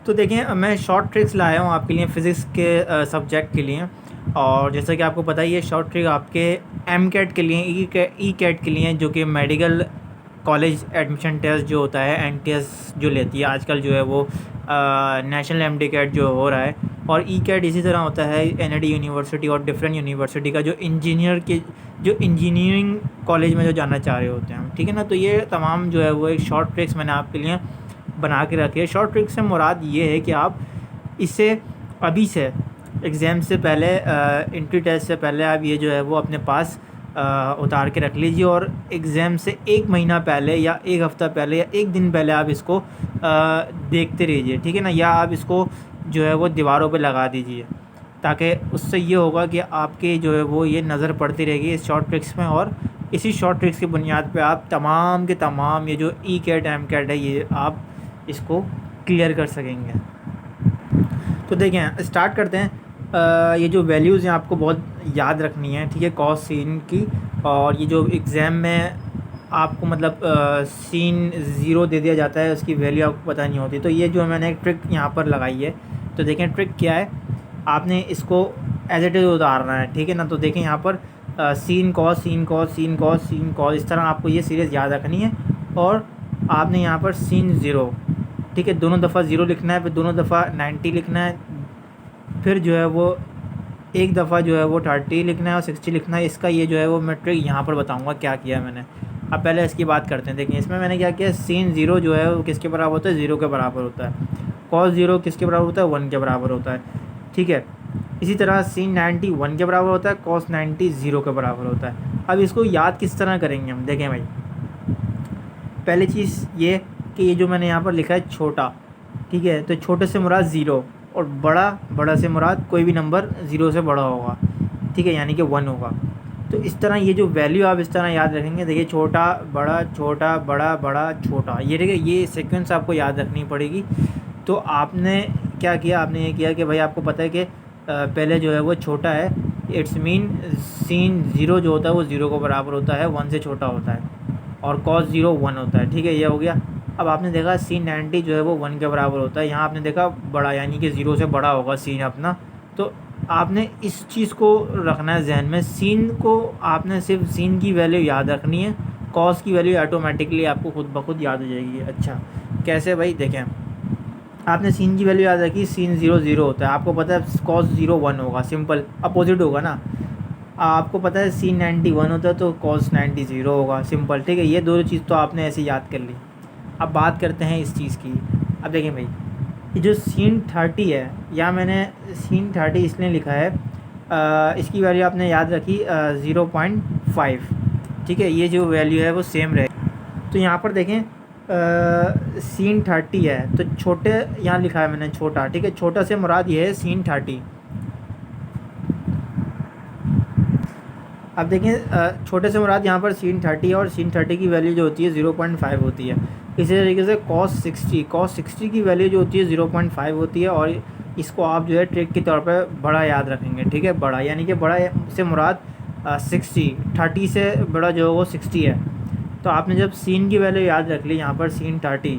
तो देखिए मैं शॉर्ट ट्रिक्स लाया हूँ आपके लिए फ़िज़िक्स के सब्जेक्ट के लिए। और जैसा कि आपको पता ही है, शॉर्ट ट्रिक आपके एम कैट के लिए, ई कैट के लिए, जो कि मेडिकल कॉलेज एडमिशन टेस्ट जो होता है, एन टी एस जो लेती है आजकल, जो है वो नेशनल एम डी कैट जो हो रहा है। और ई कैट इसी तरह होता है एन डी यूनिवर्सिटी और डिफरेंट यूनिवर्सिटी का, जो इंजीनियरिंग कॉलेज में जो जाना चाह रहे होते हैं, ठीक है ना। तो ये तमाम जो है वो एक शॉर्ट ट्रिक्स मैंने आपके लिए बना के रखी है। शॉर्ट ट्रिक से मुराद ये है कि आप इसे अभी से एग्ज़ाम से पहले, एंट्री टेस्ट से पहले आप ये जो है वो अपने पास उतार के रख लीजिए, और एग्ज़ाम से एक महीना पहले या एक हफ़्ता पहले या एक दिन पहले आप इसको देखते रहिए, ठीक है ना। या आप इसको जो है वो दीवारों पे लगा दीजिए, ताकि उससे ये होगा कि आपके जो है वो ये नज़र पड़ती रहेगी इस शॉर्ट ट्रिक्स में। और इसी शॉर्ट ट्रिक्स की बुनियाद पे आप तमाम के तमाम ये जो ई कैट एम कैट है, ये आप इसको क्लियर कर सकेंगे। तो देखें, स्टार्ट करते हैं। ये जो वैल्यूज़ हैं आपको बहुत याद रखनी है, ठीक है, कॉस सीन की। और ये जो एग्ज़ाम में आपको मतलब सीन ज़ीरो दे दिया जाता है, उसकी वैल्यू आपको पता नहीं होती। तो ये जो मैंने एक ट्रिक यहाँ पर लगाई है, तो देखें ट्रिक क्या है। आपने इसको एज इट इज़ उतारना है, ठीक है ना। तो देखें यहाँ पर sine cos sine cos sine cos sine cos, इस तरह आपको ये सीरीज़ याद रखनी है। और आपने यहाँ पर सीन ज़ीरो, ठीक है, दोनों दफ़ा ज़ीरो लिखना है, फिर दोनों दफ़ा 90 लिखना है, फिर जो है वो एक दफ़ा जो है वो 30 लिखना है और 60 लिखना है। इसका ये जो है वो मैं ट्रिक यहाँ पर बताऊँगा क्या किया है मैंने। अब पहले इसकी बात करते हैं। देखिए इसमें मैंने क्या किया, सीन ज़ीरो जो है वो किसके बराबर होता है, ज़ीरो के बराबर होता है। कॉस ज़ीरो किसके बराबर होता है, 1 के बराबर होता है, ठीक है। इसी तरह सीन 90 1 के बराबर होता है, कॉस 90 ज़ीरो के बराबर होता है। अब इसको याद किस तरह करेंगे हम, देखें भाई। पहली चीज़ ये कि ये जो मैंने यहाँ पर लिखा है छोटा, ठीक है, तो छोटे से मुराद ज़ीरो, और बड़ा से मुराद कोई भी नंबर ज़ीरो से बड़ा होगा, ठीक है, यानी कि 1 होगा। तो इस तरह ये जो वैल्यू आप इस तरह याद रखेंगे। देखिए छोटा बड़ा बड़ा छोटा, ये देखिए ये सीक्वेंस आपको याद रखनी पड़ेगी। तो आपने क्या किया, आपने ये किया कि भाई आपको पता है कि पहले जो है वो छोटा है, इट्स मीन सीन ज़ीरो जो होता है वो ज़ीरो को बराबर होता है, 1 से छोटा होता है, और कॉस ज़ीरो 1 होता है, ठीक है, ये हो गया। अब आपने देखा सीन 90 जो है वो 1 के बराबर होता है, यहाँ आपने देखा बड़ा, यानी कि ज़ीरो से बड़ा होगा सीन अपना। तो आपने इस चीज़ को रखना है जहन में, सीन को आपने सिर्फ सीन की वैल्यू याद रखनी है, कॉस की वैल्यू ऑटोमेटिकली आपको खुद ब खुद याद हो जाएगी। अच्छा कैसे भाई, देखें आपने सीन की वैल्यू याद रखी, सीन ज़ीरो ज़ीरो होता है, आपको पता है कॉस ज़ीरो 1 होगा, सिंपल अपोजिट होगा ना। आपको पता है सीन 90 1 होता है, तो कॉस 90 ज़ीरो होगा, सिंपल, ठीक है। ये दोनों चीज़ तो आपने ऐसे याद कर ली। अब बात करते हैं इस चीज़ की। अब देखें भाई, ये जो सीन 30 है, या मैंने सीन 30 इसलिए लिखा है, इसकी वैल्यू आपने याद रखी 0.5, ठीक है, ये जो वैल्यू है वो सेम रहे। तो यहाँ पर देखें सीन 30 है, तो छोटे यहाँ लिखा है मैंने छोटा, ठीक है, छोटा से मुराद ये है सीन 30। अब देखें छोटे से मुराद यहाँ पर सीन 30 है, और सीन 30 की वैल्यू जो होती है 0.5 होती है। इसी तरीके से कॉस 60 की वैल्यू जो होती है 0.5 होती है, और इसको आप जो है ट्रिक के तौर पर बड़ा याद रखेंगे, ठीक है, बड़ा यानी कि बड़ा से मुराद 60, 30 से बड़ा जो है वो 60 है। तो आपने जब सीन की वैल्यू याद रख ली, यहाँ पर सीन 30,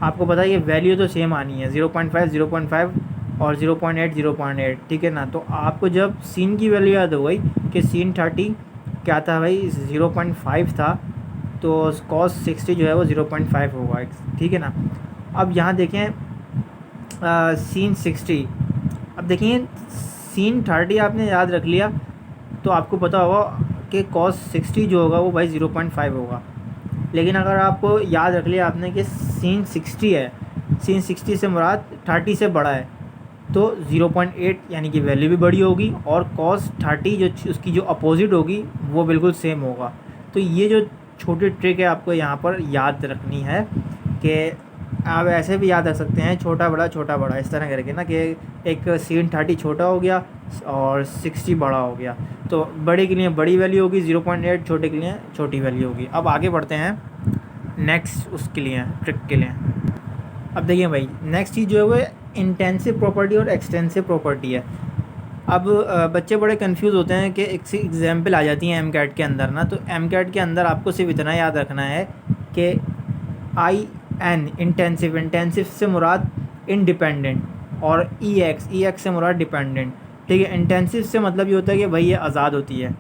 आपको पता है ये वैल्यू तो सेम आनी है, 0.5 और 0.8, ठीक है ना। तो आपको जब सीन की वैल्यू याद हो गई कि सीन 30 क्या था भाई, 0.5 था, तो कॉस 60 जो है वो 0.5 होगा, ठीक है ना। अब यहाँ देखें सीन 60, अब देखिए सीन 30 आपने याद रख लिया, तो आपको पता होगा कि कॉस 60 जो होगा वो भाई 0.5 होगा। लेकिन अगर आपको याद रख लिया आपने कि सीन 60 है, सीन 60 से मुराद 30 से बड़ा है, तो 0.8 यानी कि वैल्यू भी बड़ी होगी, और कॉस 30 जो उसकी जो अपोजिट होगी वो बिल्कुल सेम होगा। तो ये जो छोटी ट्रिक है आपको यहाँ पर याद रखनी है, कि आप ऐसे भी याद रख सकते हैं छोटा बड़ा इस तरह करके ना, कि एक सीन 30 छोटा हो गया और 60 बड़ा हो गया। तो बड़े के लिए बड़ी वैल्यू होगी 0.8, छोटे के लिए छोटी वैल्यू होगी। अब आगे बढ़ते हैं नेक्स्ट उसके लिए, ट्रिक के लिए। अब देखिए भाई, नेक्स्ट चीज़ जो है वो इंटेंसिव प्रॉपर्टी और एक्सटेंसिव प्रॉपर्टी है। अब बच्चे बड़े कंफ्यूज होते हैं कि एक एग्जाम्पल आ जाती है एम कैट के अंदर ना। तो एम कैट के अंदर आपको सिर्फ इतना याद रखना है कि आई एन इंटेंसिव से मुराद इंडिपेंडेंट, और ई एक्स से मुराद डिपेंडेंट, ठीक है। इंटेंसिव से मतलब ये होता है कि भाई ये आज़ाद होती है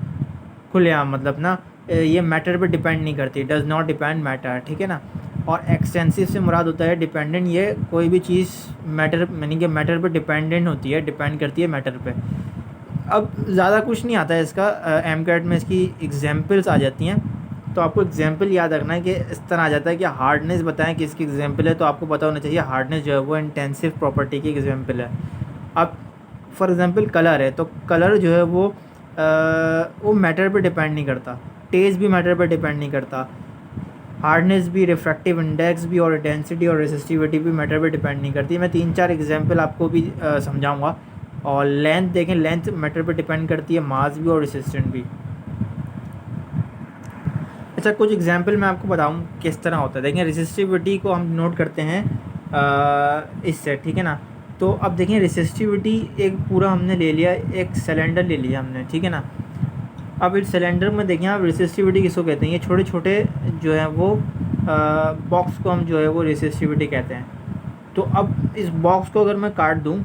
खुलेआम, मतलब ना ये मैटर पे डिपेंड नहीं करती, डज़ नॉट डिपेंड मैटर, ठीक है ना। और एक्सटेंसिव से मुराद होता है डिपेंडेंट, ये कोई भी चीज़ मैटर यानी कि मैटर पे डिपेंडेंट होती है, डिपेंड करती है मैटर पे। अब ज़्यादा कुछ नहीं आता है इसका, एमकैट में इसकी एग्जांपल्स आ जाती हैं, तो आपको एग्जांपल याद रखना है कि इस तरह आ जाता है कि हार्डनेस बताएं कि इसकी एग्जांपल है, तो आपको पता होना चाहिए हार्डनेस जो है वो इंटेंसिव प्रॉपर्टी की एग्जांपल है। अब फॉर एग्जांपल कलर है, तो कलर जो है वो मैटर पे डिपेंड नहीं करता, टेस्ट भी मैटर पे डिपेंड नहीं करता, हार्डनेस भी, रिफ्रैक्टिव इंडेक्स भी, और डेंसिटी और रेसिस्टिविटी भी मैटर पे डिपेंड नहीं करती। मैं 3-4 एग्जांपल आपको भी समझाऊंगा। और लेंथ देखें, लेंथ मैटर पे डिपेंड करती है, मास भी और रेसिस्टेंट भी। अच्छा, कुछ एग्जांपल मैं आपको बताऊं किस तरह होता है। देखें, रेसिस्टिविटी को हम नोट करते हैं इससे, ठीक है ना। तो अब देखें, रेसिस्टिविटी एक पूरा हमने ले लिया, एक सिलेंडर ले लिया हमने, ठीक है ना। अब इस सिलेंडर में देखें आप, रेसिस्टिविटी किसको कहते हैं, ये छोटे छोटे जो है वो बॉक्स को हम जो है वो रेसिस्टिविटी कहते हैं। तो अब इस बॉक्स को अगर मैं काट दूं,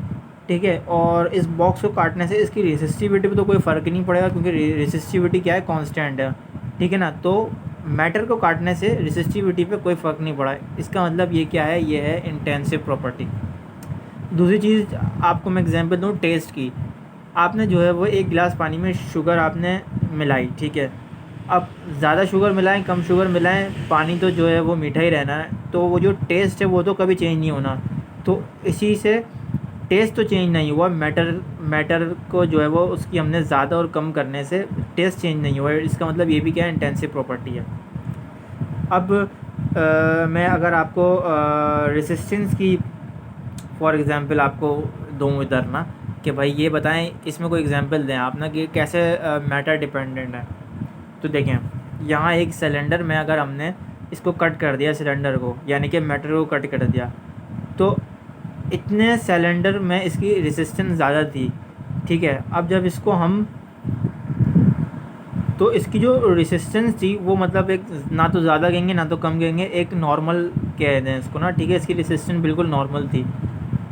ठीक है, और इस बॉक्स को काटने से इसकी रेसिस्टिविटी पे तो कोई फ़र्क नहीं पड़ेगा, क्योंकि रेसिस्टिविटी क्या है, कांस्टेंट है, ठीक है ना। तो मैटर को काटने से रेसिस्टिविटी पे कोई फ़र्क नहीं पड़ा, इसका मतलब ये क्या है, ये है इंटेंसिव प्रॉपर्टी। दूसरी चीज़ आपको मैं एग्जांपल दूँ टेस्ट की। आपने जो है वो एक गिलास पानी में शुगर आपने मिलाई, ठीक है। अब ज़्यादा शुगर मिलाएं, कम शुगर मिलाएं, पानी तो जो है वो मीठा ही रहना है, तो वो जो टेस्ट है वो तो कभी चेंज नहीं होना। तो इसी से टेस्ट तो चेंज नहीं हुआ, मैटर को जो है वो उसकी हमने ज़्यादा और कम करने से टेस्ट चेंज नहीं हुआ, इसका मतलब ये भी क्या है, इंटेंसिव प्रॉपर्टी है। अब मैं अगर आपको रेसिस्टेंस की फॉर एग्ज़ाम्पल आपको दूँ इधर ना, कि भाई ये बताएं, इसमें कोई एग्जांपल दें आप ना कि कैसे मैटर डिपेंडेंट है। तो देखें, यहाँ एक सिलेंडर में अगर हमने इसको कट कर दिया, सिलेंडर को यानी कि मैटर को कट कर दिया, तो इतने सिलेंडर में इसकी रेसिस्टेंस ज़्यादा थी, ठीक है। अब जब इसको हम, तो इसकी जो रेसिस्टेंस थी वो मतलब एक ना तो ज़्यादा कहेंगे ना तो कम कहेंगे, एक नॉर्मल कह दें इसको ना, ठीक है। इसकी रेसिस्टेंस बिल्कुल नॉर्मल थी।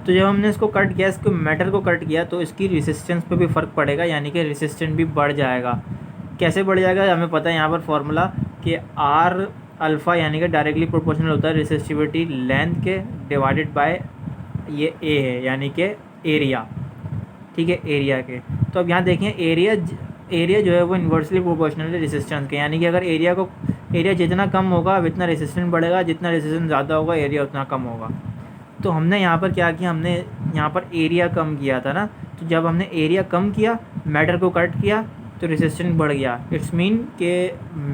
तो जब हमने इसको कट किया, इसको मैटर को कट किया, तो इसकी रेसिस्टेंस पे भी फ़र्क पड़ेगा, यानी कि रेसिस्टेंस भी बढ़ जाएगा। कैसे बढ़ जाएगा, हमें पता है यहाँ पर फॉर्मूला कि आर अल्फ़ा यानी कि डायरेक्टली प्रोपोर्शनल होता है रेसिस्टिविटी लेंथ के डिवाइडेड बाय ये ए है यानी कि एरिया, ठीक है, एरिया के। तो अब यहाँ देखें, एरिया जो है वो इन्वर्सली प्रोपोर्शनल है रेसिस्टेंस के, यानी कि अगर एरिया जितना कम होगा इतना रेसिस्टेंस बढ़ेगा, जितना रेसिस्टेंस ज़्यादा होगा एरिया उतना कम होगा। तो हमने यहाँ पर क्या किया, हमने यहाँ पर एरिया कम किया था ना, तो जब हमने एरिया कम किया, मैटर को कट किया, तो रेसिस्टेंस बढ़ गया। इट्स मीन कि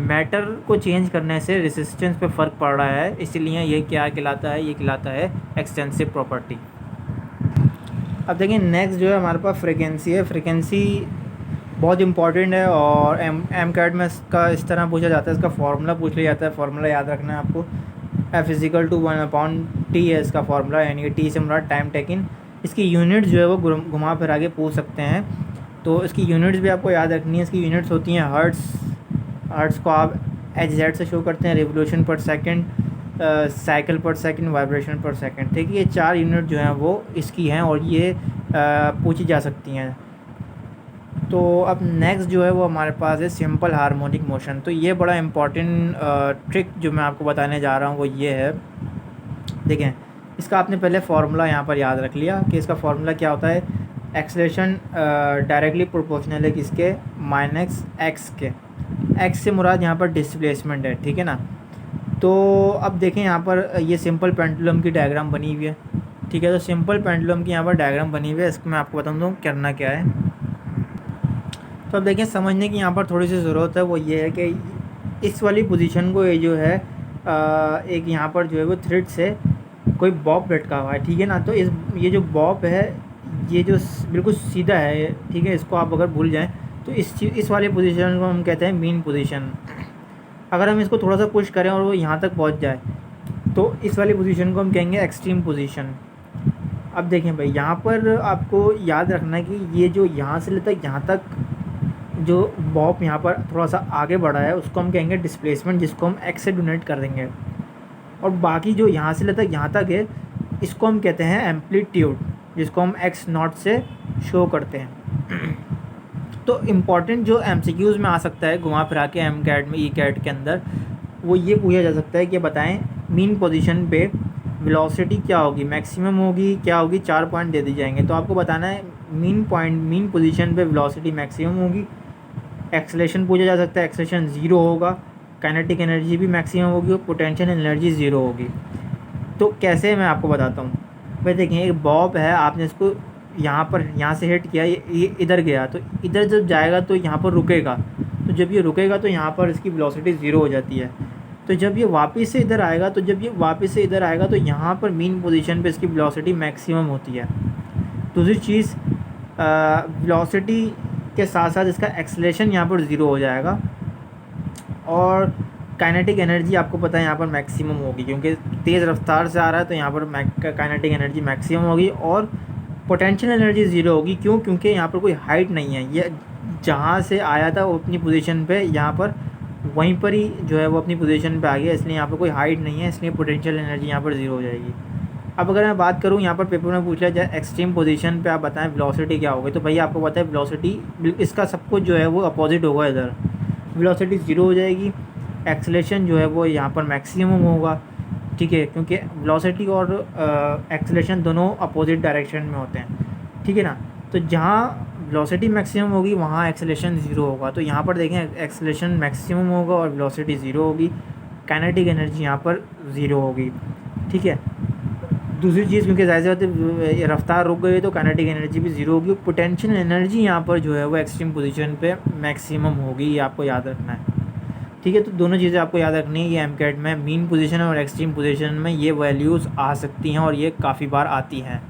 मैटर को चेंज करने से रेसिस्टेंस पे फ़र्क पड़ रहा है, इसीलिए ये क्या कहलाता है, ये कहलाता है एक्सटेंसिव प्रॉपर्टी। अब देखिए, नेक्स्ट जो है हमारे पास फ्रीक्वेंसी है। फ्रीक्वेंसी बहुत इंपॉर्टेंट है, और एमकैट में इसका इस तरह पूछा जाता है, इसका फार्मूला पूछ लिया जाता है। फार्मूला याद रखना है आपको, F=1/T है इसका फार्मूला, यानी कि टी से मुराद टाइम टेकिन। इसकी यूनिट जो है वो घुमा फिरा के पूछ सकते हैं, तो इसकी यूनिट्स भी आपको याद रखनी है। इसकी यूनिट्स होती हैं हर्ट्स को आप HZ से शो करते हैं, रिवोल्यूशन पर सेकंड, साइकिल पर सेकंड, वाइब्रेशन पर सेकंड, ठीक है। ये 4 यूनिट जो हैं वो इसकी हैं, और ये पूछी जा सकती हैं। तो अब नेक्स्ट जो है वो हमारे पास है सिंपल हार्मोनिक मोशन। तो ये बड़ा इम्पॉर्टेंट ट्रिक जो मैं आपको बताने जा रहा हूँ वो ये है। देखें, इसका आपने पहले फार्मूला यहाँ पर याद रख लिया कि इसका फार्मूला क्या होता है, एक्सेलरेशन डायरेक्टली प्रोपोर्शनल है किसके, माइनस एक्स के। एक्स से मुराद यहाँ पर डिस्प्लेसमेंट है, ठीक है ना। तो अब देखें, यहाँ पर ये सिंपल पेंडुलम की डायग्राम बनी हुई है, ठीक है। तो सिंपल पेंडुलम की यहाँ पर डायग्राम बनी हुई है, इसको मैं आपको बता दूँ करना क्या है। तो अब देखें, समझने की यहाँ पर थोड़ी सी ज़रूरत है, वो ये है कि इस वाली पोजीशन को ये जो है एक यहाँ पर जो है वो थ्रेड से कोई बॉब लटका हुआ है, ठीक है ना। तो ये जो बॉब है ये जो बिल्कुल सीधा है, ठीक है, इसको आप अगर भूल जाएं तो इस वाले पोजीशन को हम कहते हैं मीन पोजीशन। अगर हम इसको थोड़ा सा पुश करें और वो यहाँ तक पहुँच जाए तो इस वाली पोजीशन को हम कहेंगे एक्सट्रीम पोजीशन। अब देखें भाई, यहाँ पर आपको याद रखना है कि ये जो यहाँ से लेकर यहाँ तक जो बॉब यहाँ पर थोड़ा सा आगे बढ़ा है उसको हम कहेंगे डिस्प्लेसमेंट, जिसको हम एक्स से डोनेट कर देंगे। और बाकी जो यहाँ से लेकर यहाँ तक है इसको हम कहते हैं एम्पलीट्यूड, जिसको हम एक्स नॉट से शो करते हैं। तो इम्पॉर्टेंट जो एमसीक्यूज़ में आ सकता है घुमा फिरा के एम कैट में, ई कैट के अंदर, वो ये पूछा जा सकता है कि बताएं मीन पोजीशन पे वेलोसिटी क्या होगी, मैक्सिमम होगी, क्या होगी, 4 पॉइंट दे दी जाएंगे। तो आपको बताना है मीन पोजीशन पे वेलोसिटी मैक्सिमम होगी। एक्सेलेरेशन पूछा जा सकता है, एक्सेलेरेशन 0 होगा, काइनेटिक एनर्जी भी मैक्सिमम होगी और पोटेंशियल एनर्जी 0 होगी। तो कैसे, मैं आपको बताता हूँ। भाई देखिए, एक बॉब है, आपने इसको यहाँ से हिट किया, ये इधर गया, तो इधर जब जाएगा तो यहाँ पर रुकेगा, तो जब ये रुकेगा तो यहाँ पर इसकी वेलोसिटी 0 हो जाती है। तो जब ये वापस से इधर आएगा तो यहाँ पर मीन पोजीशन पे इसकी वेलोसिटी मैक्सिमम होती है। दूसरी चीज़, वेलोसिटी के साथ साथ इसका एक्सेलेरेशन यहाँ पर 0 हो जाएगा और काइनेटिक एनर्जी आपको पता है यहाँ पर मैक्सिमम होगी, क्योंकि तेज़ रफ्तार से आ रहा है तो यहाँ पर काइनेटिक एनर्जी मैक्सिमम होगी और पोटेंशियल एनर्जी 0 होगी। क्यों? क्योंकि यहाँ पर कोई हाइट नहीं है, ये जहाँ से आया था वो अपनी पोजीशन पे यहाँ पर वहीं पर ही जो है वो अपनी पोजीशन पे आ गया, इसलिए यहाँ पर कोई हाइट नहीं है, इसलिए पोटेंशियल एनर्जी यहाँ पर 0 हो जाएगी। अब अगर मैं बात करूँ, यहाँ पर पेपर में पूछ लिया जाए एक्सट्रीम पोजीशन पे आप बताएं वेलोसिटी क्या होगी, तो भैया आपको पता है वेलोसिटी इसका सब कुछ जो है वो अपोजिट होगा। इधर वेलोसिटी 0 हो जाएगी, एक्सेलेरेशन जो है वो यहाँ पर मैक्सिमम होगा, ठीक है, क्योंकि वेलोसिटी और एक्सेलेरेशन दोनों अपोजिट डायरेक्शन में होते हैं, ठीक है ना। तो जहाँ वेलोसिटी मैक्सिमम होगी वहाँ एक्सेलेरेशन 0 होगा। तो यहाँ पर देखें, एक्सेलेरेशन मैक्सिमम होगा और वेलोसिटी 0 होगी, काइनेटिक एनर्जी यहाँ पर 0 होगी, ठीक है। दूसरी चीज़, क्योंकि ज़ाहिर सी बात है रफ्तार रुक गई तो काइनेटिक एनर्जी भी 0 होगी, पोटेंशियल एनर्जी यहाँ पर जो है वो एक्सट्रीम पोजीशन पे मैक्सिमम होगी, ये आपको याद रखना है, ठीक है। तो दोनों चीज़ें आपको याद रखनी है, ये एमकेट में मीन पोजीशन और एक्सट्रीम पोजीशन में ये वैल्यूज़ आ सकती हैं और ये काफ़ी बार आती हैं।